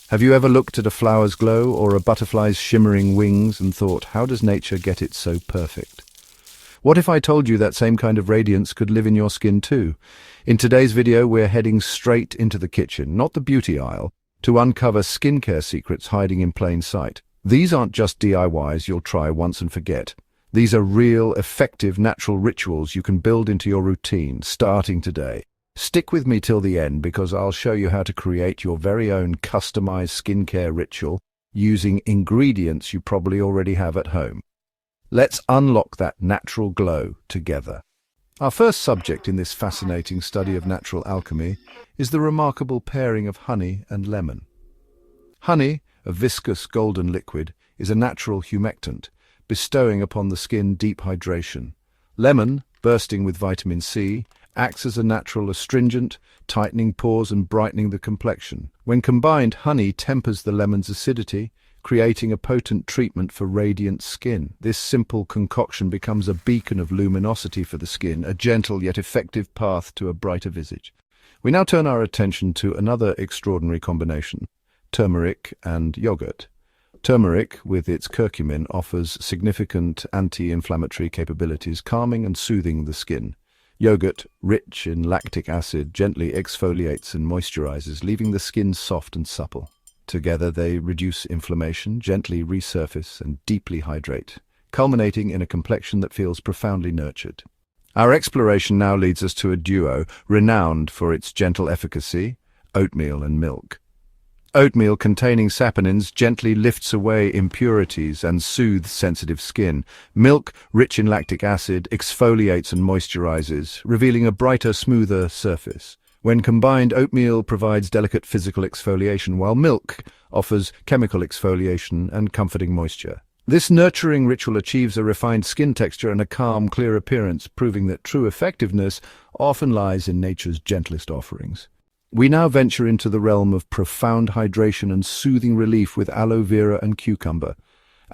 Have you ever looked at a flower's glow or a butterfly's shimmering wings and thought, how does nature get it so perfect? What if I told you that same kind of radiance could live in your skin too? In today's video, we're heading straight into the kitchen, not the beauty aisle, to uncover skincare secrets hiding in plain sight. These aren't just DIYs you'll try once and forget. These are real, effective, natural rituals you can build into your routine, starting today. Stick with me till the end because I'll show you how to create your very own customized skincare ritual using ingredients you probably already have at home. Let's unlock that natural glow together. Our first subject in this fascinating study of natural alchemy is the remarkable pairing of honey and lemon. Honey, a viscous golden liquid, is a natural humectant, bestowing upon the skin deep hydration. Lemon, bursting with vitamin C, acts as a natural astringent, tightening pores and brightening the complexion. When combined, honey tempers the lemon's acidity, creating a potent treatment for radiant skin. This simple concoction becomes a beacon of luminosity for the skin, a gentle yet effective path to a brighter visage. We now turn our attention to another extraordinary combination: turmeric and yogurt. Turmeric, with its curcumin, offers significant anti-inflammatory capabilities, calming and soothing the skin. Yogurt, rich in lactic acid, gently exfoliates and moisturizes, leaving the skin soft and supple. Together they reduce inflammation, gently resurface and deeply hydrate, culminating in a complexion that feels profoundly nurtured. Our exploration now leads us to a duo renowned for its gentle efficacy: oatmeal and milk. Oatmeal containing saponins gently lifts away impurities and soothes sensitive skin. Milk, rich in lactic acid, exfoliates and moisturizes, revealing a brighter, smoother surface. When combined, oatmeal provides delicate physical exfoliation, while milk offers chemical exfoliation and comforting moisture. This nurturing ritual achieves a refined skin texture and a calm, clear appearance, proving that true effectiveness often lies in nature's gentlest offerings. We now venture into the realm of profound hydration and soothing relief with aloe vera and cucumber.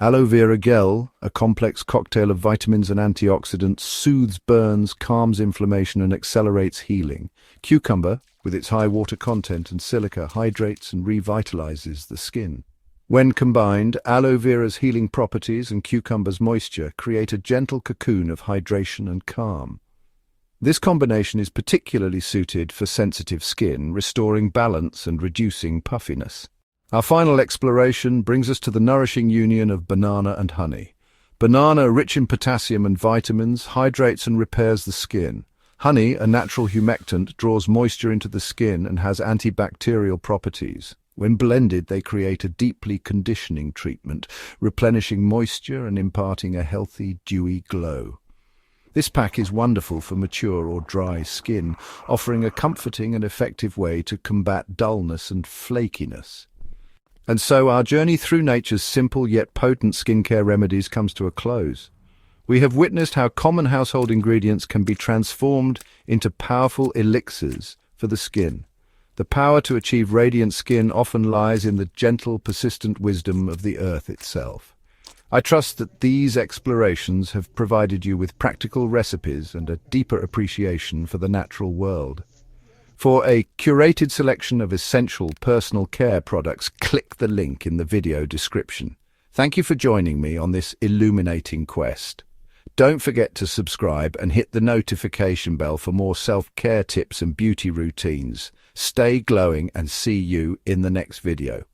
Aloe vera gel, a complex cocktail of vitamins and antioxidants, soothes burns, calms inflammation, and accelerates healing. Cucumber, with its high water content and silica, hydrates and revitalizes the skin. When combined, aloe vera's healing properties and cucumber's moisture create a gentle cocoon of hydration and calm. This combination is particularly suited for sensitive skin, restoring balance and reducing puffiness. Our final exploration brings us to the nourishing union of banana and honey. Banana, rich in potassium and vitamins, hydrates and repairs the skin. Honey, a natural humectant, draws moisture into the skin and has antibacterial properties. When blended, they create a deeply conditioning treatment, replenishing moisture and imparting a healthy, dewy glow. This pack is wonderful for mature or dry skin, offering a comforting and effective way to combat dullness and flakiness. And so our journey through nature's simple yet potent skincare remedies comes to a close. We have witnessed how common household ingredients can be transformed into powerful elixirs for the skin. The power to achieve radiant skin often lies in the gentle, persistent wisdom of the earth itself. I trust that these explorations have provided you with practical recipes and a deeper appreciation for the natural world. For a curated selection of essential personal care products, click the link in the video description. Thank you for joining me on this illuminating quest. Don't forget to subscribe and hit the notification bell for more self-care tips and beauty routines. Stay glowing and see you in the next video.